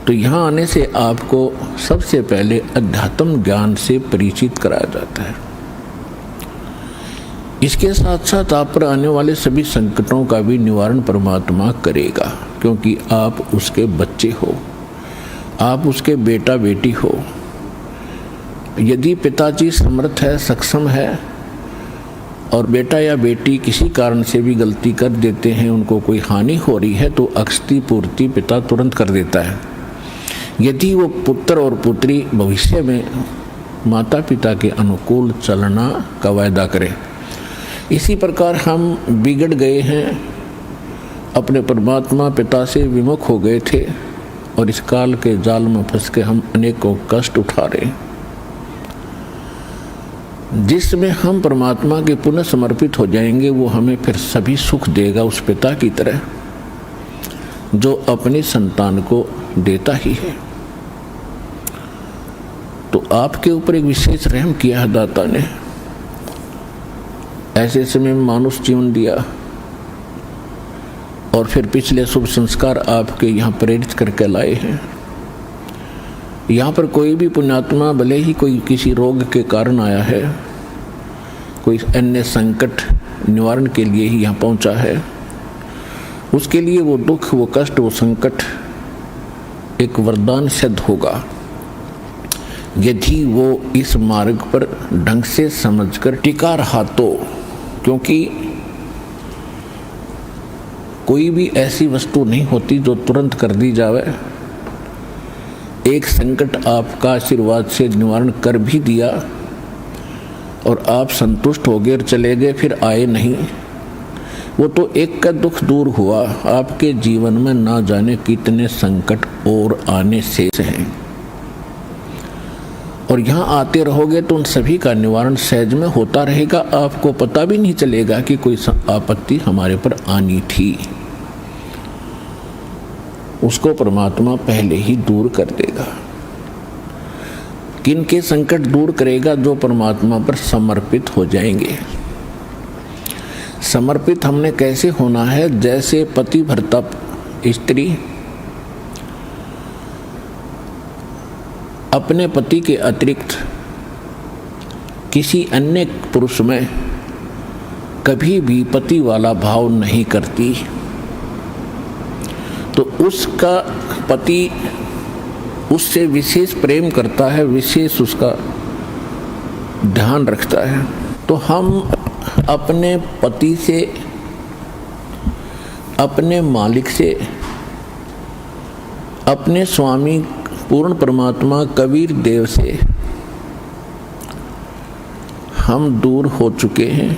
तो यहाँ आने से आपको सबसे पहले अध्यात्म ज्ञान से परिचित कराया जाता है। इसके साथ साथ आप पर आने वाले सभी संकटों का भी निवारण परमात्मा करेगा, क्योंकि आप उसके बच्चे हो, आप उसके बेटा बेटी हो। यदि पिताजी समर्थ है, सक्षम है, और बेटा या बेटी किसी कारण से भी गलती कर देते हैं, उनको कोई हानि हो रही है, तो अक्षति पूर्ति पिता तुरंत कर देता है। यदि वो पुत्र और पुत्री भविष्य में माता पिता के अनुकूल चलना का वायदा करें। इसी प्रकार हम बिगड़ गए हैं, अपने परमात्मा पिता से विमुख हो गए थे, और इस काल के जाल में फंस के हम अनेकों कष्ट उठा रहे हैं। जिसमें हम परमात्मा के पुनः समर्पित हो जाएंगे, वो हमें फिर सभी सुख देगा, उस पिता की तरह जो अपनी संतान को देता ही है। तो आपके ऊपर एक विशेष रहम किया है दाता ने, ऐसे समय में मानुष जीवन दिया, और फिर पिछले शुभ संस्कार आपके यहाँ प्रेरित करके लाए हैं। यहाँ पर कोई भी पुण्यात्मा भले ही कोई किसी रोग के कारण आया है, कोई अन्य संकट निवारण के लिए ही यहाँ पहुँचा है, उसके लिए वो दुख, वो कष्ट, वो संकट एक वरदान सिद्ध होगा, यदि वो इस मार्ग पर ढंग से समझकर टिका रहा तो। क्योंकि कोई भी ऐसी वस्तु नहीं होती जो तुरंत कर दी जावे। एक संकट आपका आशीर्वाद से निवारण कर भी दिया और आप संतुष्ट हो गए और चले गए, फिर आए नहीं, वो तो एक का दुख दूर हुआ। आपके जीवन में ना जाने कितने संकट और आने शेष हैं, और यहाँ आते रहोगे तो उन सभी का निवारण सहज में होता रहेगा। आपको पता भी नहीं चलेगा कि कोई आपत्ति हमारे पर आनी थी, उसको परमात्मा पहले ही दूर कर देगा। किनके संकट दूर करेगा? जो परमात्मा पर समर्पित हो जाएंगे। समर्पित हमने कैसे होना है? जैसे पति भरता स्त्री अपने पति के अतिरिक्त किसी अन्य पुरुष में कभी भी पति वाला भाव नहीं करती, तो उसका पति उससे विशेष प्रेम करता है, विशेष उसका ध्यान रखता है। तो हम अपने पति से, अपने मालिक से, अपने स्वामी पूर्ण परमात्मा कबीर देव से हम दूर हो चुके हैं।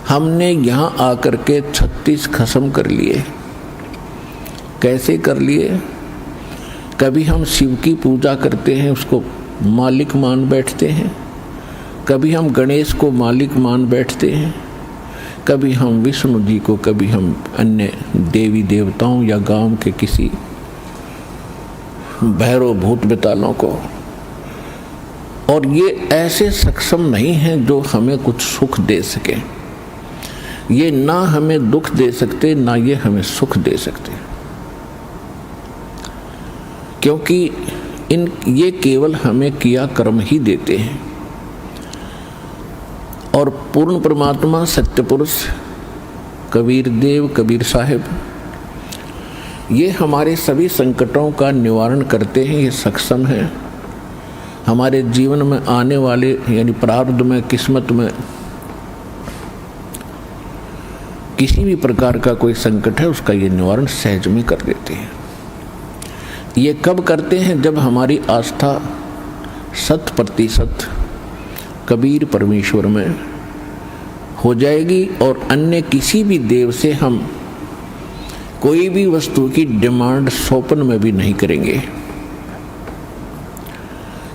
हमने यहाँ आकर के 36 खत्म कर लिए। कैसे कर लिए? कभी हम शिव की पूजा करते हैं, उसको मालिक मान बैठते हैं, कभी हम गणेश को मालिक मान बैठते हैं, कभी हम विष्णु जी को, कभी हम अन्य देवी देवताओं या गांव के किसी भैरव भूत बेतालों को। और ये ऐसे सक्षम नहीं हैं जो हमें कुछ सुख दे सके। ये ना हमें दुख दे सकते, ना ये हमें सुख दे सकते, क्योंकि ये केवल हमें किया कर्म ही देते हैं। और पूर्ण परमात्मा सत्य पुरुष कबीर देव, कबीर साहिब, ये हमारे सभी संकटों का निवारण करते हैं। ये सक्षम हैं। हमारे जीवन में आने वाले यानी प्रारब्ध में, किस्मत में किसी भी प्रकार का कोई संकट है, उसका ये निवारण सहज में कर देते हैं। ये कब करते हैं? जब हमारी आस्था 100% कबीर परमेश्वर में हो जाएगी और अन्य किसी भी देव से हम कोई भी वस्तु की डिमांड स्वप्न में भी नहीं करेंगे।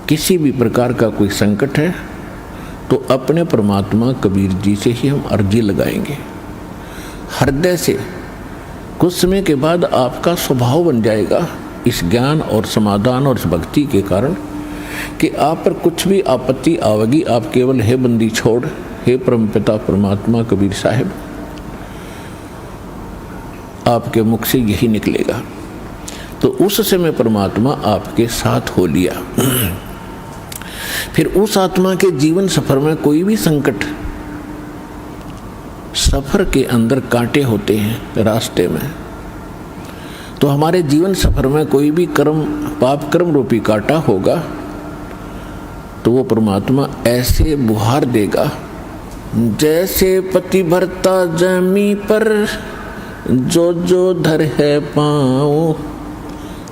किसी भी प्रकार का कोई संकट है तो अपने परमात्मा कबीर जी से ही हम अर्जी लगाएंगे हृदय से। कुछ समय के बाद आपका स्वभाव बन जाएगा इस ज्ञान और समाधान और इस भक्ति के कारण कि आप पर कुछ भी आपत्ति आवेगी, आप केवल हे बंदी छोड़, हे परमपिता परमात्मा कबीर साहिब, आपके मुख से यही निकलेगा। तो उस समय परमात्मा आपके साथ हो लिया। फिर उस आत्मा के जीवन सफर में कोई भी संकट, सफर के अंदर कांटे होते हैं रास्ते में, तो हमारे जीवन सफर में कोई भी कर्म, पाप कर्म रूपी कांटा होगा तो वो परमात्मा ऐसे बुहार देगा जैसे पति भरता जमी पर जो जो धर है पाँव,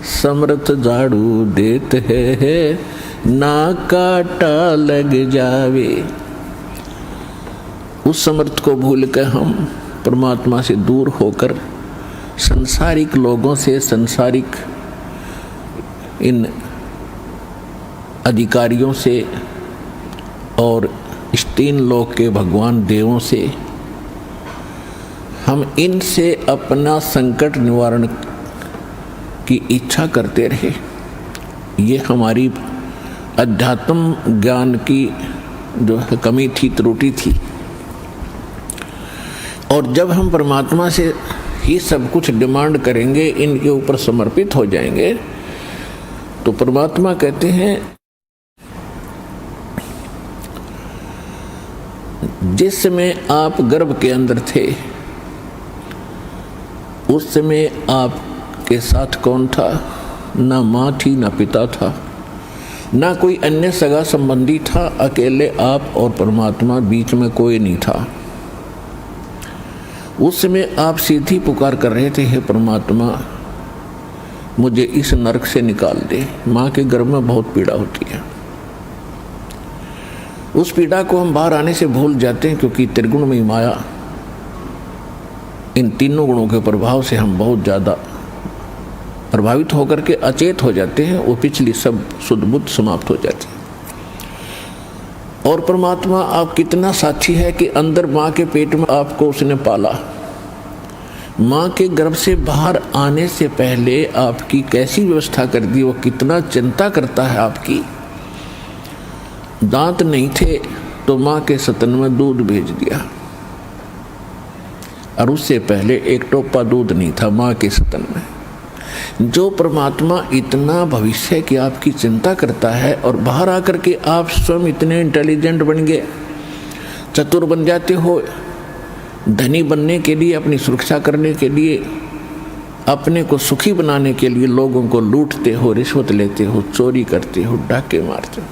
समर्थ झाड़ू देते है ना काटा लग जावे। उस समर्थ को भूल कर हम परमात्मा से दूर होकर संसारिक लोगों से, संसारिक इन अधिकारियों से और इस तीन लोक के भगवान देवों से, हम इनसे अपना संकट निवारण की इच्छा करते रहे। ये हमारी अध्यात्म ज्ञान की जो है कमी थी, त्रुटि थी। और जब हम परमात्मा से ही सब कुछ डिमांड करेंगे, इनके ऊपर समर्पित हो जाएंगे, तो परमात्मा कहते हैं जिस समय आप गर्भ के अंदर थे उस समय आपके साथ कौन था? ना माँ थी, ना पिता था, ना कोई अन्य सगा संबंधी था। अकेले आप और परमात्मा, बीच में कोई नहीं था। उस समय आप सीधी पुकार कर रहे थे, हे परमात्मा मुझे इस नरक से निकाल दे। माँ के गर्भ में बहुत पीड़ा होती है। उस पीड़ा को हम बाहर आने से भूल जाते हैं, क्योंकि त्रिगुण में माया, इन तीनों गुणों के प्रभाव से हम बहुत ज़्यादा प्रभावित होकर के अचेत हो जाते हैं। वो पिछली सब शुद्ध बुद्ध समाप्त हो जाती है। और परमात्मा आप कितना साक्षी है कि अंदर माँ के पेट में आपको उसने पाला। माँ के गर्भ से बाहर आने से पहले आपकी कैसी व्यवस्था कर दी, वो कितना चिंता करता है आपकी। दांत नहीं थे तो माँ के स्तन में दूध भेज दिया, और उससे पहले एक टोपा दूध नहीं था माँ के स्तन में। जो परमात्मा इतना भविष्य की आपकी चिंता करता है, और बाहर आकर के आप स्वयं इतने इंटेलिजेंट बन गए, चतुर बन जाते हो, धनी बनने के लिए, अपनी सुरक्षा करने के लिए, अपने को सुखी बनाने के लिए लोगों को लूटते हो, रिश्वत लेते हो, चोरी करते हो, डाके मारते हो।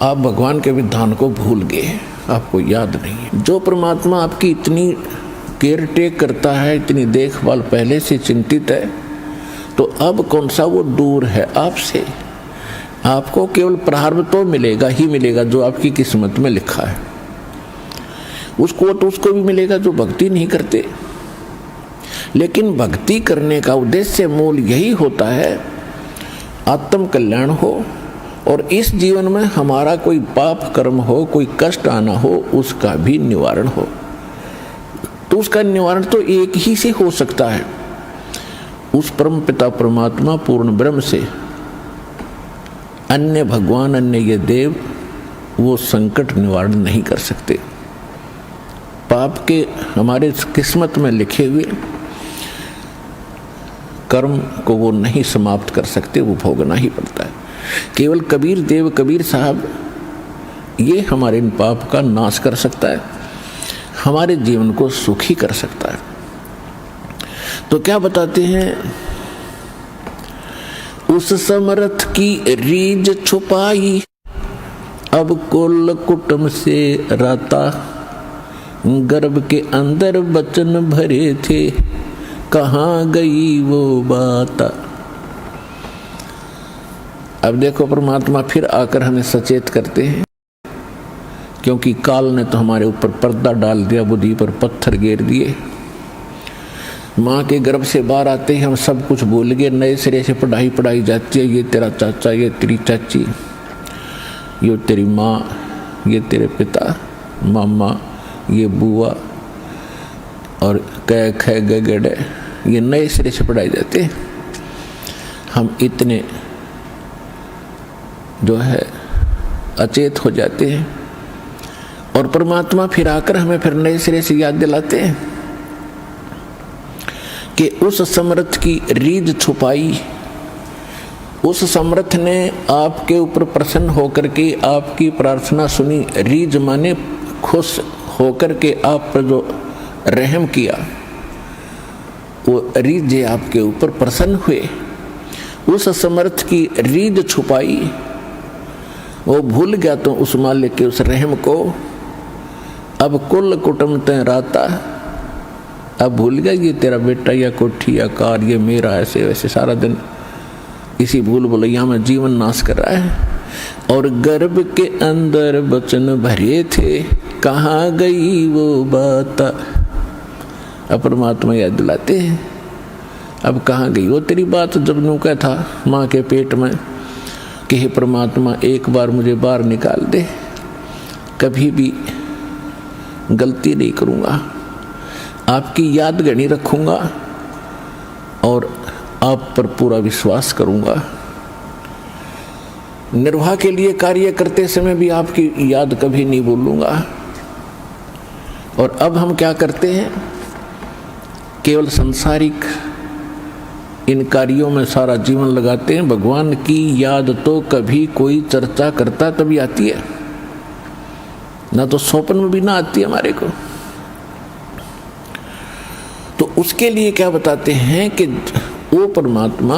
आप भगवान के विधान को भूल गए, आपको याद नहीं है। जो परमात्मा आपकी इतनी केयर टेक करता है, इतनी देखभाल पहले से चिंतित है, तो अब कौन सा वो दूर है आपसे। आपको केवल प्रारब्ध तो मिलेगा ही मिलेगा जो आपकी किस्मत में लिखा है। उसको तो उसको भी मिलेगा जो भक्ति नहीं करते। लेकिन भक्ति करने का उद्देश्य मूल यही होता है आत्म कल्याण हो, और इस जीवन में हमारा कोई पाप कर्म हो, कोई कष्ट आना हो, उसका भी निवारण हो। तो उसका निवारण तो एक ही से हो सकता है, उस परम पिता परमात्मा पूर्ण ब्रह्म से। अन्य भगवान, अन्य ये देव वो संकट निवारण नहीं कर सकते। पाप के हमारे किस्मत में लिखे हुए कर्म को वो नहीं समाप्त कर सकते, वो भोगना ही पड़ता है। केवल कबीर देव, कबीर साहब, ये हमारे इन पाप का नाश कर सकता है, हमारे जीवन को सुखी कर सकता है। तो क्या बताते हैं, उस समर्थ की रीझ छुपाई, अब कुल कुटुंब से राता, गर्भ के अंदर बचन भरे थे, कहाँ गई वो बात। अब देखो परमात्मा फिर आकर हमें सचेत करते हैं, क्योंकि काल ने तो हमारे ऊपर पर्दा डाल दिया, बुद्धि पर पत्थर गिर दिए। माँ के गर्भ से बाहर आते ही हम सब कुछ भूल गए, नए सिरे से पढ़ाई जाती है। ये तेरा चाचा, ये तेरी चाची, ये तेरी माँ, ये तेरे पिता, मामा, ये बुआ, और कै खे गे गड़े, ये नए सिरे से पढ़ाई जाते हैं। हम इतने जो है अचेत हो जाते हैं, और परमात्मा फिर आकर हमें फिर नए सिरे से याद दिलाते हैं कि उस समर्थ की रीझ छुपाई, उस समर्थ ने आपके ऊपर प्रसन्न होकर के आपकी प्रार्थना सुनी। रीझ माने खुश होकर के आप पर जो रहम किया, वो रीझ आपके ऊपर प्रसन्न हुए। उस समर्थ की रीझ छुपाई, वो भूल गया तो उस मालिक के उस रहम को। अब कुल कुटुंब ते राता, अब भूल गया ये तेरा बेटा या कोठी या कार ये मेरा, ऐसे वैसे सारा दिन इसी भूल भुलैया में जीवन नाश कर रहा है। और गर्भ के अंदर वचन भरे थे, कहाँ गई वो बात। अब परमात्मा याद दिलाते हैं, अब कहाँ गई वो तेरी बात। जब नुका था माँ के पेट में कि हे परमात्मा एक बार मुझे बाहर निकाल दे, कभी भी गलती नहीं करूँगा, आपकी याद गणी रखूँगा और आप पर पूरा विश्वास करूँगा। निर्वाह के लिए कार्य करते समय भी आपकी याद कभी नहीं भूलूँगा। और अब हम क्या करते हैं, केवल सांसारिक इन कार्यों में सारा जीवन लगाते हैं। भगवान की याद तो कभी कोई चर्चा करता तभी आती है, ना तो स्वप्न में भी ना आती है हमारे को। तो उसके लिए क्या बताते हैं कि वो परमात्मा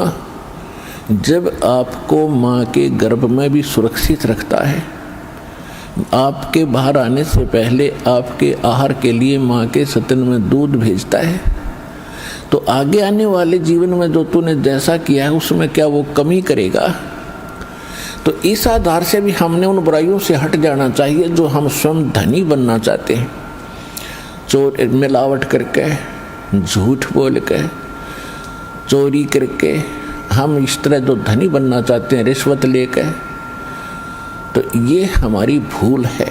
जब आपको माँ के गर्भ में भी सुरक्षित रखता है, आपके बाहर आने से पहले आपके आहार के लिए माँ के स्तन में दूध भेजता है, तो आगे आने वाले जीवन में जो तूने जैसा किया है उसमें क्या वो कमी करेगा। तो इस आधार से भी हमने उन बुराइयों से हट जाना चाहिए जो हम स्वयं धनी बनना चाहते हैं। चोर मिलावट करके, झूठ बोल के, चोरी करके हम इस तरह जो धनी बनना चाहते हैं, रिश्वत लेके, तो ये हमारी भूल है।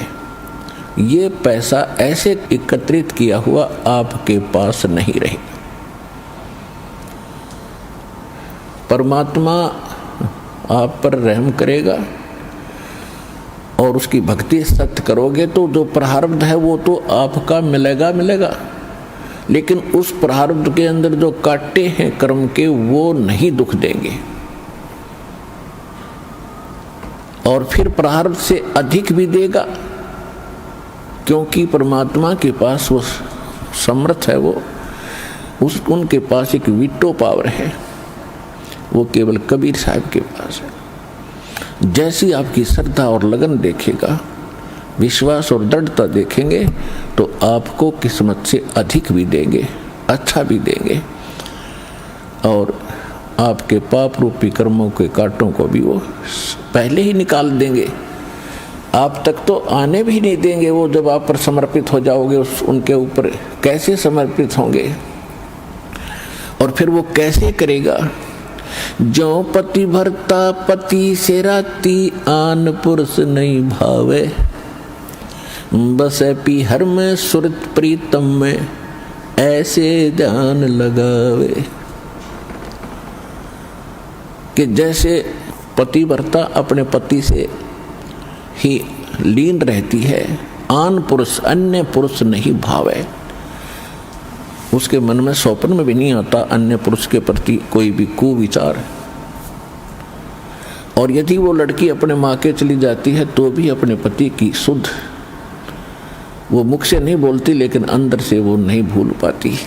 ये पैसा ऐसे एकत्रित किया हुआ आपके पास नहीं रहे। परमात्मा आप पर रहम करेगा और उसकी भक्ति सत्य करोगे तो जो प्रारब्ध है वो तो आपका मिलेगा मिलेगा, लेकिन उस प्रारब्ध के अंदर जो कांटे हैं कर्म के वो नहीं दुख देंगे। और फिर प्रारब्ध से अधिक भी देगा, क्योंकि परमात्मा के पास वो समर्थ है, वो उनके पास एक वीटो पावर है, वो केवल कबीर साहब के पास है। जैसी आपकी श्रद्धा और लगन देखेगा, विश्वास और दृढ़ता देखेंगे, तो आपको किस्मत से अधिक भी देंगे, अच्छा भी देंगे, और आपके पाप रूपी कर्मों के कांटों को भी वो पहले ही निकाल देंगे। आप तक तो आने भी नहीं देंगे। वो जब आप पर समर्पित हो जाओगे उनके ऊपर कैसे समर्पित होंगे, और फिर वो कैसे करेगा। जो पति भरता पति से राती, आन पुरुष नहीं भावे, बस पी हर में सुरत प्रीतम में, ऐसे ध्यान लगावे। कि जैसे पति भरता अपने पति से ही लीन रहती है, आन पुरुष अन्य पुरुष नहीं भावे, उसके मन में स्वप्न में भी नहीं आता अन्य पुरुष के प्रति कोई भी कुविचार। और यदि वो लड़की अपने माँ के चली जाती है तो भी अपने पति की सुध, वो मुख से नहीं बोलती लेकिन अंदर से वो नहीं भूल पाती।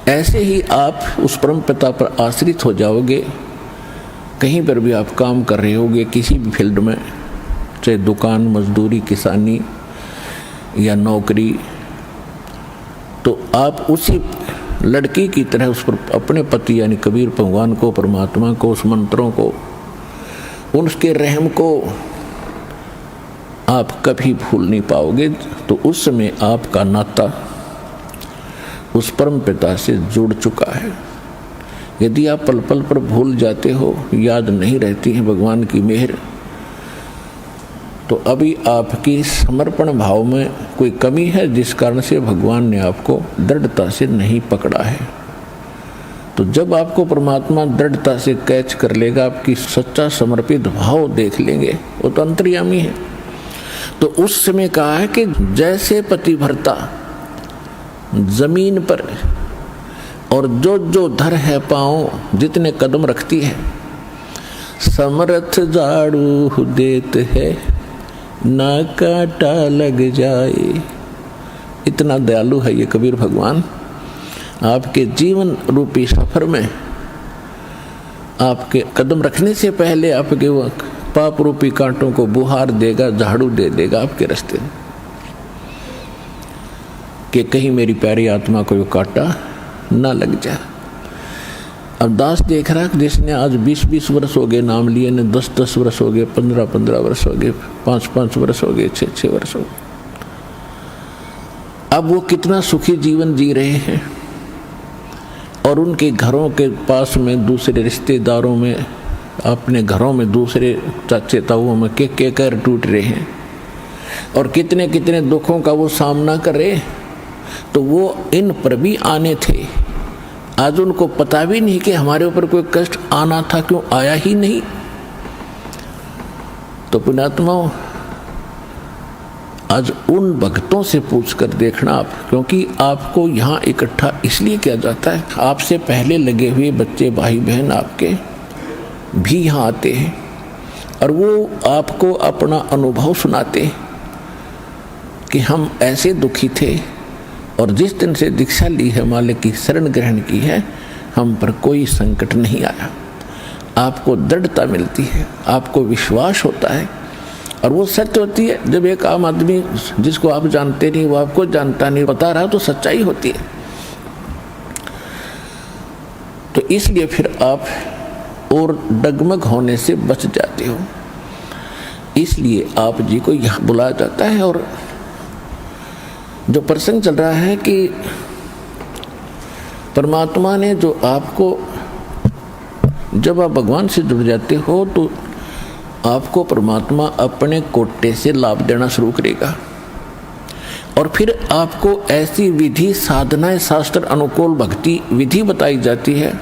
ऐसे ही आप उस परम पिता पर आश्रित हो जाओगे। कहीं पर भी आप काम कर रहे होगे, किसी भी फील्ड में, चाहे दुकान, मजदूरी, किसानी या नौकरी, तो आप उसी लड़की की तरह उस पर अपने पति यानी कबीर भगवान को, परमात्मा को, उस मंत्रों को, उनके रहम को आप कभी भूल नहीं पाओगे। तो उस समय आपका नाता उस परम पिता से जुड़ चुका है। यदि आप पल पल पर भूल जाते हो, याद नहीं रहती है भगवान की मेहर, तो अभी आपकी समर्पण भाव में कोई कमी है, जिस कारण से भगवान ने आपको दृढ़ता से नहीं पकड़ा है। तो जब आपको परमात्मा दृढ़ता से कैच कर लेगा, आपकी सच्चा समर्पित भाव देख लेंगे, वो तो अंतर्यामी है। तो उस समय कहा है कि जैसे पति भरता जमीन पर और जो जो धर है पाँव जितने कदम रखती है, समर्थ झाड़ू देत है ना कांटा लग जाए। इतना दयालु है ये कबीर भगवान। आपके जीवन रूपी सफर में आपके कदम रखने से पहले आपके वो पाप रूपी कांटों को बुहार देगा, झाड़ू दे देगा आपके रास्ते में, कि कहीं मेरी प्यारी आत्मा को कांटा ना लग जाए। अब दास देख रहा है जिसने आज 20-20 वर्ष हो गए नाम लिए, ने 10-10 वर्ष हो गए, 15-15 वर्ष हो गए, 5-5 वर्ष हो गए, 6-6 वर्ष हो गए, अब वो कितना सुखी जीवन जी रहे हैं। और उनके घरों के पास में दूसरे रिश्तेदारों में, अपने घरों में दूसरे चाचे ताऊओं में के कर टूट रहे हैं, और कितने कितने दुखों का वो सामना कर रहे हैं। तो वो इन पर भी आने थे, आज उनको पता भी नहीं कि हमारे ऊपर कोई कष्ट आना था, क्यों आया ही नहीं। तो पुण्यात्माओं, आज उन भक्तों से पूछ कर देखना आप, क्योंकि आपको यहाँ इकट्ठा इसलिए किया जाता है, आपसे पहले लगे हुए बच्चे भाई बहन आपके भी यहाँ आते हैं और वो आपको अपना अनुभव सुनाते हैं कि हम ऐसे दुखी थे और जिस दिन से दीक्षा ली है, मालिक की शरण ग्रहण की है, हम पर कोई संकट नहीं आया। आपको दृढ़ता मिलती है, आपको विश्वास होता है, और वो सत्य होती है। जब एक आम आदमी जिसको आप जानते नहीं, वो आपको जानता नहीं, बता रहा तो सच्चाई होती है। तो इसलिए फिर आप और डगमग होने से बच जाते हो। इसलिए आप जी को यहाँ बुलाया जाता है। और जो प्रसंग चल रहा है कि परमात्मा ने जो आपको, जब आप भगवान से जुड़ जाते हो तो आपको परमात्मा अपने कोटे से लाभ देना शुरू करेगा, और फिर आपको ऐसी विधि साधनाएं, शास्त्र अनुकूल भक्ति विधि बताई जाती है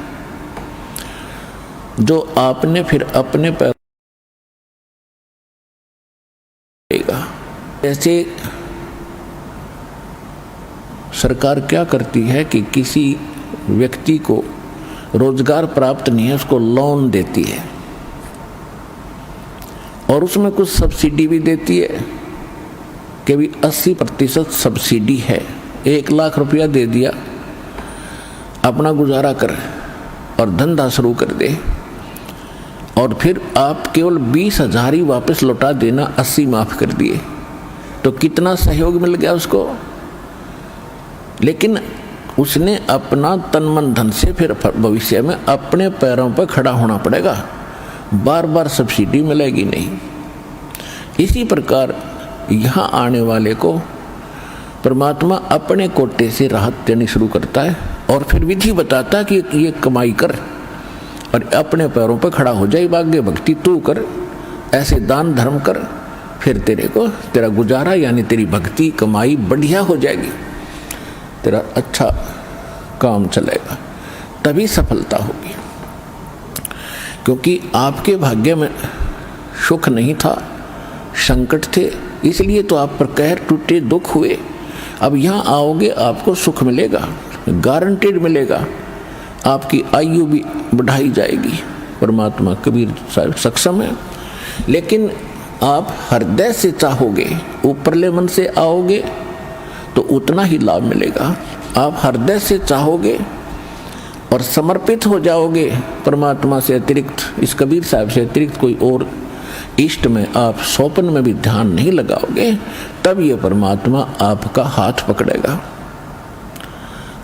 जो आपने फिर अपने पैर करेगा। जैसे सरकार क्या करती है कि किसी व्यक्ति को रोजगार प्राप्त नहीं है, उसको लोन देती है और उसमें कुछ सब्सिडी भी देती है कि भी 80% सब्सिडी है। 1 लाख रुपया दे दिया, अपना गुजारा कर और धंधा शुरू कर दे, और फिर आप केवल 20,000 ही वापस लौटा देना, 80 माफ कर दिए, तो कितना सहयोग मिल गया उसको। लेकिन उसने अपना तन मन धन से फिर भविष्य में अपने पैरों पर खड़ा होना पड़ेगा, बार बार सब्सिडी मिलेगी नहीं। इसी प्रकार यहाँ आने वाले को परमात्मा अपने कोटे से राहत देनी शुरू करता है, और फिर विधि बताता है कि ये कमाई कर और अपने पैरों पर खड़ा हो जाए, भाग्य भक्ति तू कर, ऐसे दान धर्म कर, फिर तेरे को तेरा गुजारा यानी तेरी भक्ति कमाई बढ़िया हो जाएगी, तेरा अच्छा काम चलेगा, तभी सफलता होगी। क्योंकि आपके भाग्य में सुख नहीं था, संकट थे, इसलिए तो आप पर कहर टूटे, दुख हुए। अब यहाँ आओगे आपको सुख मिलेगा, गारंटेड मिलेगा, आपकी आयु भी बढ़ाई जाएगी। परमात्मा कबीर साहब सक्षम है। लेकिन आप हृदय से चाहोगे, ऊपरले मन से आओगे तो उतना ही लाभ मिलेगा। आप हृदय से चाहोगे और समर्पित हो जाओगे परमात्मा से अतिरिक्त, इस कबीर साहब से अतिरिक्त कोई और इष्ट में आप स्वप्न में भी ध्यान नहीं लगाओगे, तब ये परमात्मा आपका हाथ पकड़ेगा।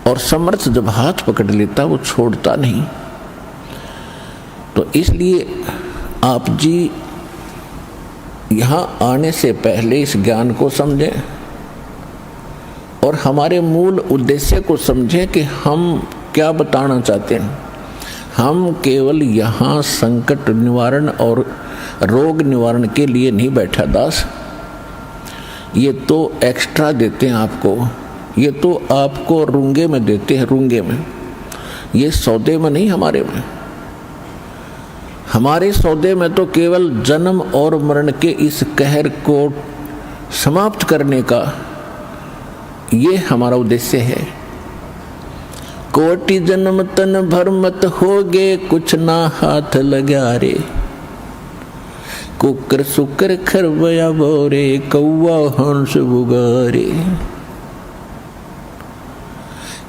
और समर्थ जब हाथ पकड़ लेता वो छोड़ता नहीं। तो इसलिए आप जी यहाँ आने से पहले इस ज्ञान को समझें और हमारे मूल उद्देश्य को समझें कि हम क्या बताना चाहते हैं। हम केवल यहाँ संकट निवारण और रोग निवारण के लिए नहीं बैठा दास, ये तो एक्स्ट्रा देते हैं आपको, ये तो आपको रूंगे में देते हैं, रूंगे में, ये सौदे में नहीं हमारे में। हमारे सौदे में तो केवल जन्म और मरण के इस कहर को समाप्त करने का ये हमारा उद्देश्य है। कोटि जन्म तन भरमत होगे, कुछ ना हाथ लगा रे। कुकर सुकर खरबया बोरे, कौवा हंस बुगारे।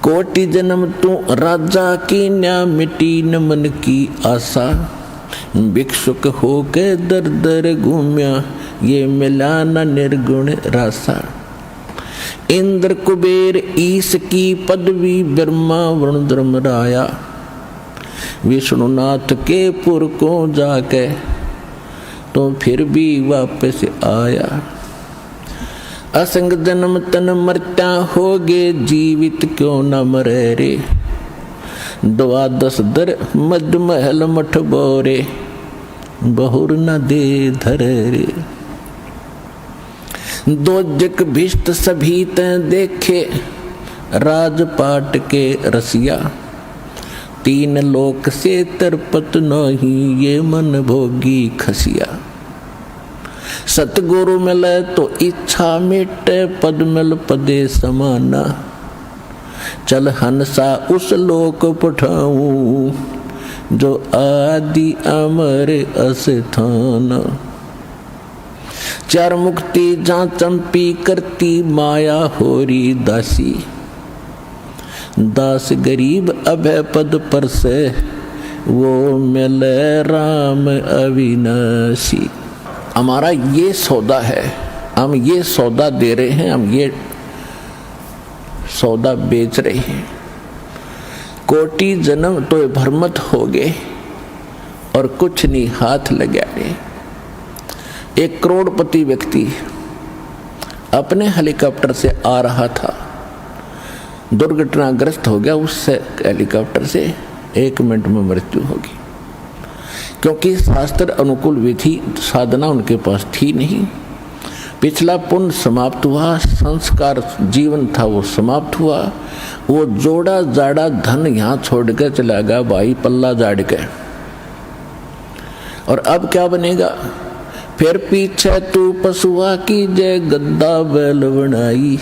कोटि जन्म तू राजा की न्या, मिटी न मन की आशा। भिक्षुक होके दर दर घूम्या, ये मिला न निर्गुण रासा। इंद्र कुबेर ईश की पदवी, ब्रह्मा वरुण धर्मराया। विष्णुनाथ के पुर को जाके तो फिर भी वापस आया। असंग जन्म तन मरता होगे, जीवित क्यों न मरे रे। 12 दर मद महल मठ बोरे, बहुर न दे धरे रे। दोजक भिष्ट सभी तैं देखे, राजपाट के रसिया। 3 लोक से तरपत नहीं, ये मन भोगी खसिया। सतगुरु मिले तो इच्छा मिटे, पद मिल पदे समाना। चल हंसा उस लोक पठाऊं, जो आदि अमर अस्थान। 4 मुक्ति जहाँ चंपी करती, माया होरी दासी। दास गरीब अभय पद पर से, वो मिले राम अविनाशी। हमारा ये सौदा है, हम ये सौदा दे रहे हैं, हम ये सौदा बेच रहे हैं। कोटि जन्म तो भरमत हो गए, और कुछ नहीं हाथ लगा रे। एक करोड़पति व्यक्ति अपने हेलीकॉप्टर से आ रहा था, दुर्घटनाग्रस्त हो गया। उससे हेलीकॉप्टर से 1 मिनट में मृत्यु होगी, क्योंकि शास्त्र अनुकूल विधि साधना उनके पास थी नहीं। पिछला पुण्य समाप्त हुआ, संस्कार जीवन था वो समाप्त हुआ। वो जोड़ा जाड़ा धन यहाँ छोड़ के चला गया भाई, पल्ला जाड़ के। और अब क्या बनेगा? फिर पीछे तू पशुआ की जय, गद्दा बैल बनाई।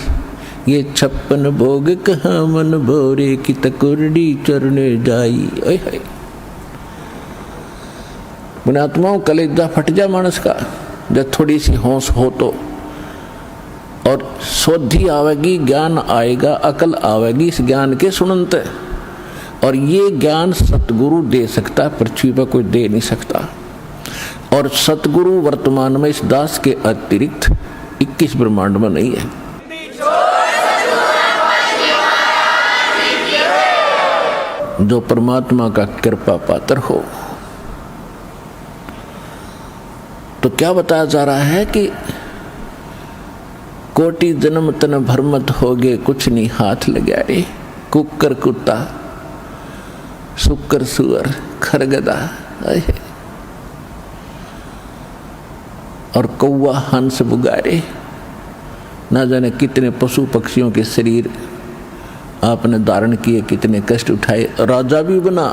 ये 56 भोग कहाँ मन भोरे, की तकुरडी चरने जाई। ओए हाय पुण्यात्माओं, कलेजा फट जा मानस का जब थोड़ी सी होश हो तो। और शोधी आवेगी, ज्ञान आएगा, अकल आवेगी इस ज्ञान के सुनते। और ये ज्ञान सतगुरु दे सकता, पृथ्वी पर कोई दे नहीं सकता। और सतगुरु वर्तमान में इस दास के अतिरिक्त 21 ब्रह्मांड में नहीं है। जो परमात्मा का कृपा पात्र हो। तो क्या बताया जा रहा है कि कोटि जन्म तन भरमत होगे, कुछ नहीं हाथ लगा रे। कुकर कुत्ता, सुकर सुअर, खरगदा और कौवा हंस बुगारे। ना जाने कितने पशु पक्षियों के शरीर आपने धारण किए, कितने कष्ट उठाए। राजा भी बना,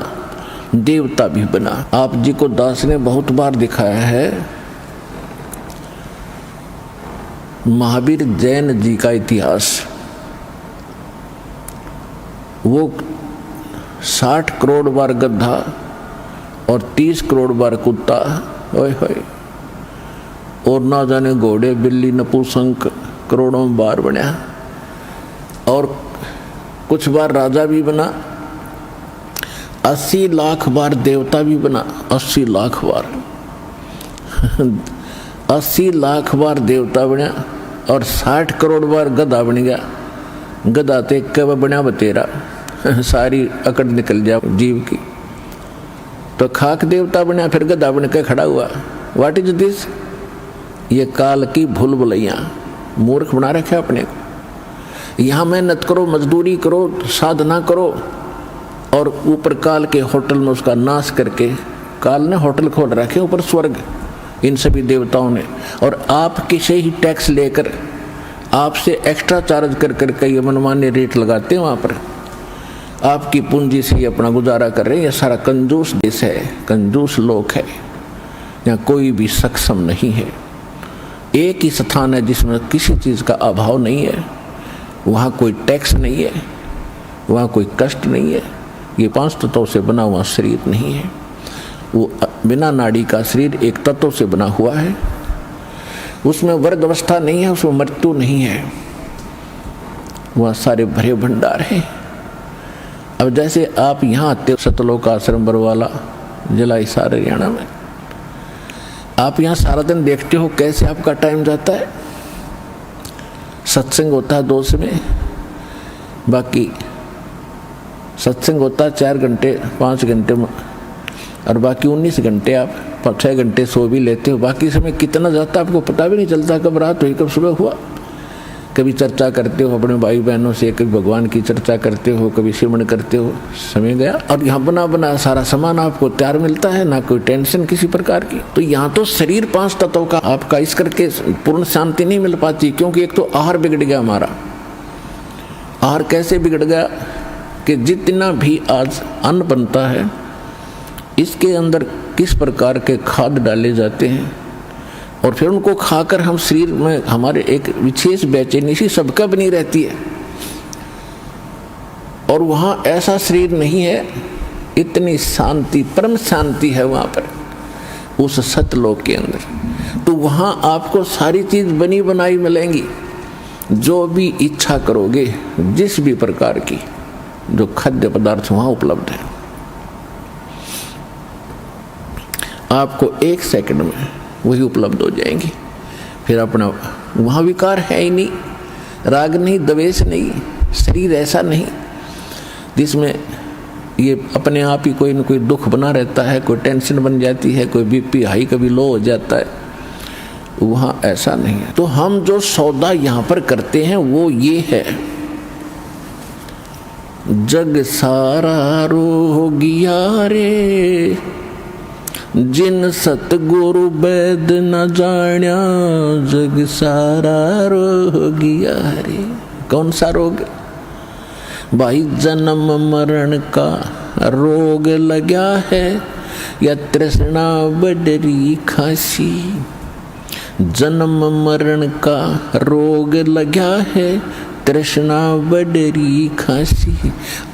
देवता भी बना। आप जी को दास ने बहुत बार दिखाया है महावीर जैन जी का इतिहास। वो 60 करोड़ बार गधा और 30 करोड़ बार कुत्ता, ओए होए, और ना जाने घोड़े बिल्ली नपुंसक करोड़ों बार बना। और कुछ बार राजा भी बना, 80 लाख बार देवता भी बना। 80 लाख बार 80 लाख बार देवता बना और 60 करोड़ बार गधा बन गया। गधा तो एक बना बतेरा, सारी अकड़ निकल जा जीव की। तो खाक देवता बना, फिर गधा बन के खड़ा हुआ। What is this? ये काल की भूल भुलैया, मूर्ख बना रखे अपने को। यहाँ मेहनत करो, मजदूरी करो, साधना करो, और ऊपर काल के होटल में उसका नाश करके, काल ने होटल खोल रखे ऊपर स्वर्ग इन सभी देवताओं ने। और आप किसे ही टैक्स लेकर, आपसे एक्स्ट्रा चार्ज कर करके ये मनमान्य रेट लगाते हैं। वहाँ पर आपकी पूंजी से ही अपना गुजारा कर रहे हैं। ये सारा कंजूस देश है, कंजूस लोग है, यहाँ कोई भी सक्षम नहीं है। एक ही स्थान है जिसमें किसी चीज़ का अभाव नहीं है, वहाँ कोई टैक्स नहीं है, वहाँ कोई कष्ट नहीं है। ये 5 तत्वों से बना हुआ शरीर नहीं है, वो बिना नाड़ी का शरीर एक तत्व से बना हुआ है। उसमें वर्ग अवस्था नहीं है, उसमें मृत्यु नहीं है, वहाँ सारे भरे भंडार हैं। अब जैसे आप यहाँ आते हो सतलोक आश्रम बरवाला जिला हिसार हरियाणा में, आप यहाँ सारा दिन देखते हो कैसे आपका टाइम जाता है। सत्संग होता है 2 समय, बाकी सत्संग होता है 4 घंटे 5 घंटे में, और बाकी 19 घंटे आप 6 घंटे सो भी लेते हो। बाकी समय कितना जाता है आपको पता भी नहीं चलता, कब रात हुई कब सुबह हुआ। कभी चर्चा करते हो अपने भाई बहनों से, कभी भगवान की चर्चा करते हो, कभी सिमरन करते हो, समय गया। और यहाँ बना सारा सामान आपको तैयार मिलता है, ना कोई टेंशन किसी प्रकार की। तो यहाँ तो शरीर 5 तत्वों का आपका इस करके पूर्ण शांति नहीं मिल पाती, क्योंकि एक तो आहार बिगड़ गया हमारा। आहार कैसे बिगड़ गया कि जितना भी आज अन्न बनता है इसके अंदर किस प्रकार के खाद डाले जाते हैं, और फिर उनको खाकर हम शरीर में हमारे एक विशेष बेचैनी सी सबका बनी रहती है। और वहाँ ऐसा शरीर नहीं है, इतनी शांति परम शांति है वहाँ पर उस सतलोक के अंदर। तो वहाँ आपको सारी चीज बनी बनाई मिलेंगी, जो भी इच्छा करोगे, जिस भी प्रकार की जो खाद्य पदार्थ वहाँ उपलब्ध है, आपको 1 सेकंड में वही उपलब्ध हो जाएंगे। फिर अपना वहाँ विकार है ही नहीं, राग नहीं, द्वेष नहीं, शरीर ऐसा नहीं जिसमें ये अपने आप ही कोई न कोई दुख बना रहता है, कोई टेंशन बन जाती है, कोई बीपी हाई कभी लो हो जाता है। वहाँ ऐसा नहीं है। तो हम जो सौदा यहाँ पर करते हैं वो ये है, जग सारा रोगिया रे, जिन सतगुरु वैद न जाण्या, जग सारा रोगिया रे। कौन सा रोग? भाई जन्म मरण का रोग लगा है, या तृष्णा बडरी खासी। जन्म मरण का रोग लगा है, तृष्णा बडरी खासी।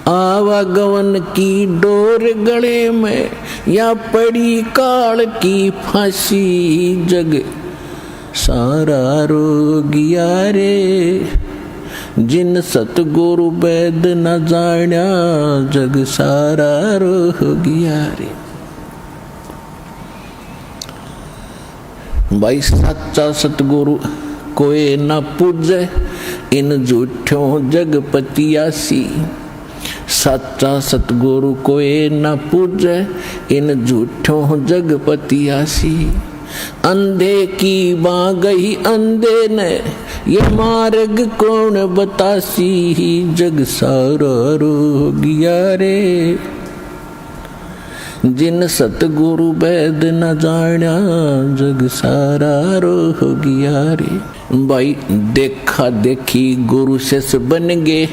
आवागमन की डोर गले में, या पड़ी काल की फांसी। जग सारा रोगिया रे, जिन सतगुरु वैद न जाण्या, जग सारा रोगिया रे। भाई सच्चा सतगुरु कोई न पूजे, इन झूठों जगपतियासी। सच्चा सतगुरु कोई न पूजे, इन झूठों जगपतियासी। अंधे की बाँ गई अंधे ने, ये मार्ग कौन बतासी। जग सारा रोगिया रे, जिन सतगुरु वैद न जाण्या, जग सारा रोगिया रे। भाई देखा देखी गुरु शिष्य बन गे,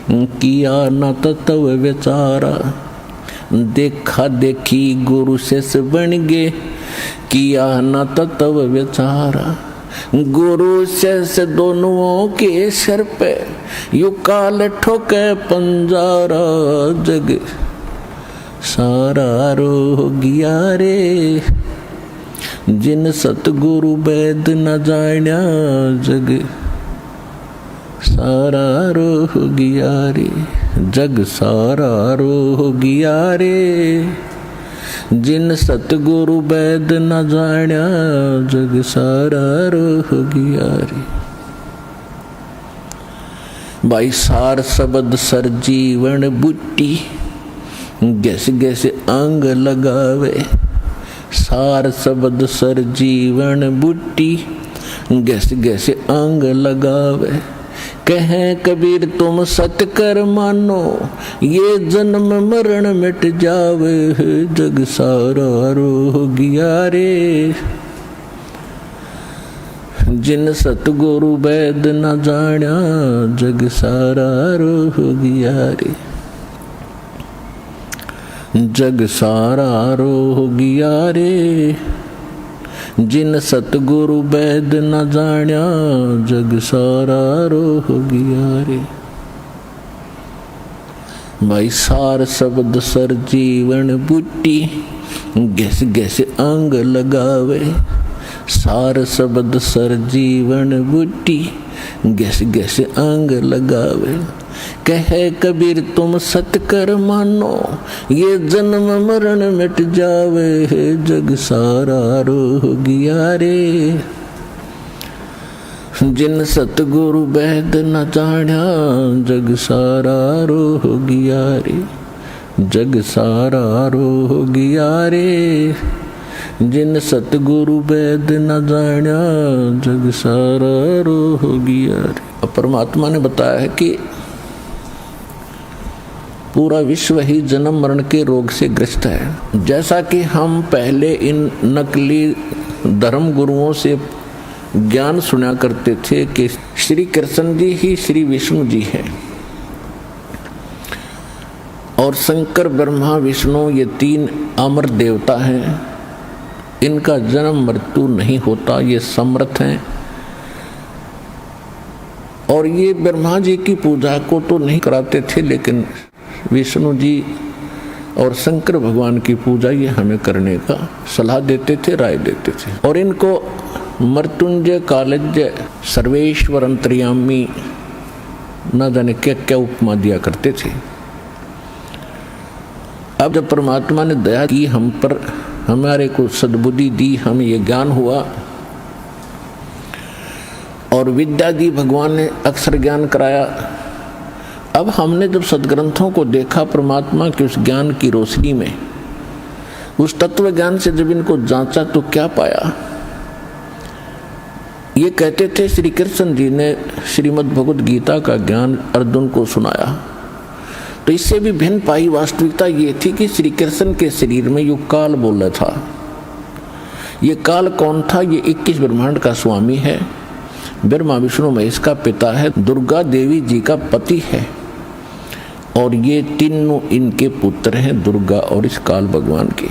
किया न तत्व विचारा। देखा देखी गुरु शिष्य बन गे, किया न तत्व विचारा। गुरु शिष्य दोनों के सिर पे, यू काल ठोके पंजारा। जग सारा रोगिया रे, जिन सतगुरु वैद न जाण्या, जग सारा रोगिया रे। जग सारा रोगिया रे, जिन सतगुरु वैद न जाण्या, जग सारा रोगिया रे। भाई सार शब्द सर जीवन बूटी, गैस गैस अंग लगावे। सार शब्द सर जीवन बूटी, गैस गैस अंग लगावे। कहें कबीर तुम सत कर मानो, ये जन्म मरण मिट जावे। जग सारा रोगिया रे, जिन सतगुरु वैद न जाण्या, जग सारा रोगिया रे। जग सारा रोगिया रे, जिन सतगुरु वैद न जाण्या, जग सारा रोगिया रे। भाई सार शब्द सर जीवन बूटी, गैस गैस अंग लगावे। सार शब्द सर जीवन बूटी, गैस गैस अंग लगावे। कहे कबीर तुम सत कर मानो, ये जन्म मरण मिट जावे। जग सारा रोगिया रे, जिन सतगुरु वैद न जाण्या। जग सारा रोगिया रे, जग सारा रोगिया रे। जिन सतगुरु वैद न जाण्या। जग सारा रोगिया रे। परमात्मा ने बताया है कि पूरा विश्व ही जन्म मरण के रोग से ग्रस्त है। जैसा कि हम पहले इन नकली धर्म गुरुओं से ज्ञान सुना करते थे कि श्री कृष्ण जी ही श्री विष्णु जी हैं और शंकर ब्रह्मा विष्णु ये तीन अमर देवता हैं, इनका जन्म मृत्यु नहीं होता, ये समर्थ हैं। और ये ब्रह्मा जी की पूजा को तो नहीं कराते थे, लेकिन विष्णु जी और शंकर भगवान की पूजा ये हमें करने का सलाह देते थे, राय देते थे। और इनको मृत्युंजय, कालज्ञ, सर्वेश्वर, अंतर्यामी न जाने क्या क्या उपमा दिया करते थे। अब जब परमात्मा ने दया की हम पर, हमारे को सद्बुद्धि दी, हमें ये ज्ञान हुआ और विद्या दी, भगवान ने अक्षर ज्ञान कराया। अब हमने जब सदग्रंथों को देखा परमात्मा के उस ज्ञान की रोशनी में, उस तत्व ज्ञान से जब इनको जांचा तो क्या पाया। ये कहते थे श्री कृष्ण जी ने श्रीमद् भगवद गीता का ज्ञान अर्जुन को सुनाया, तो इससे भी भिन्न पाई वास्तविकता ये थी कि श्री कृष्ण के शरीर में युग काल बोल रहा था। ये काल कौन था? ये 21 ब्रह्मांड का स्वामी है, ब्रह्मा विष्णु महेश का पिता है, दुर्गा देवी जी का पति है और ये तीनों इनके पुत्र हैं, दुर्गा और इस काल भगवान के।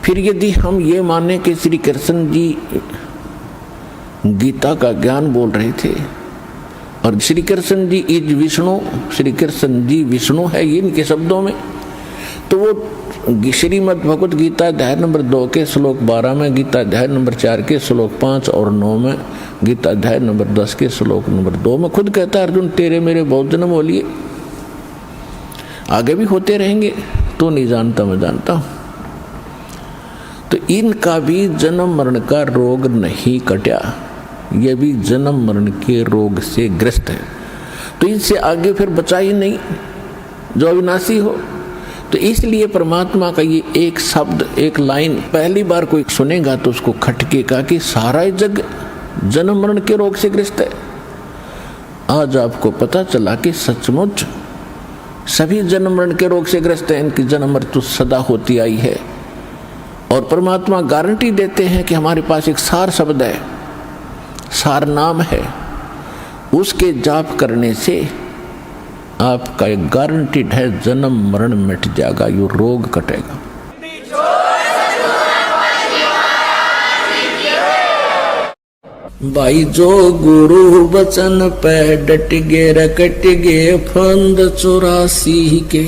फिर यदि हम ये माने कि श्री कृष्ण जी गीता का ज्ञान बोल रहे थे और श्री कृष्ण जी इज विष्णु, श्री कृष्ण जी विष्णु है ये इनके शब्दों में, तो वो श्रीमद् भगवद गीता अध्याय नंबर 2 के श्लोक 12 में, गीता अध्याय नंबर 4 के श्लोक 5 और 9 में, गीता अध्याय नंबर 10 के श्लोक नंबर 2 में खुद कहता है अर्जुन तेरे मेरे बहुत जन्म हो लिए, आगे भी होते रहेंगे, तो नहीं जानता मैं जानता हूं। तो इनका भी जन्म मरण का रोग नहीं कटा, ये भी जन्म मरण के रोग से ग्रस्त है। तो इनसे आगे फिर बचा ही नहीं जो अविनाशी हो। तो इसलिए परमात्मा का ये एक शब्द, एक लाइन पहली बार कोई सुनेगा तो उसको खटकेगा कि सारा जग जन्म मरण के रोग से ग्रस्त है। आज आपको पता चला कि सचमुच सभी जन्म मरण के रोग से ग्रस्त हैं, इनकी जन्म मृत्यु सदा होती आई है। और परमात्मा गारंटी देते हैं कि हमारे पास एक सार शब्द है, सार नाम है, उसके जाप करने से आपका एक गारंटीड है जन्म मरण मिट जाएगा, ये रोग कटेगा। भाई जो गुरु वचन पे डट गे रकट गे फंद 84 के,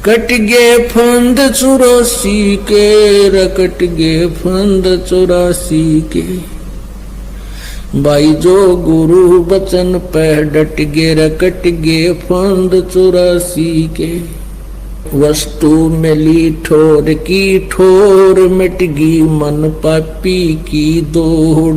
कट गे फंद 84 के, रकट गे फंद 84 के। भाई जो गुरु वचन पे डट गे रकट गे फंद 84 के। वस्तु मिली ठोर की ठोर, मिट गई मन पापी की दौड़।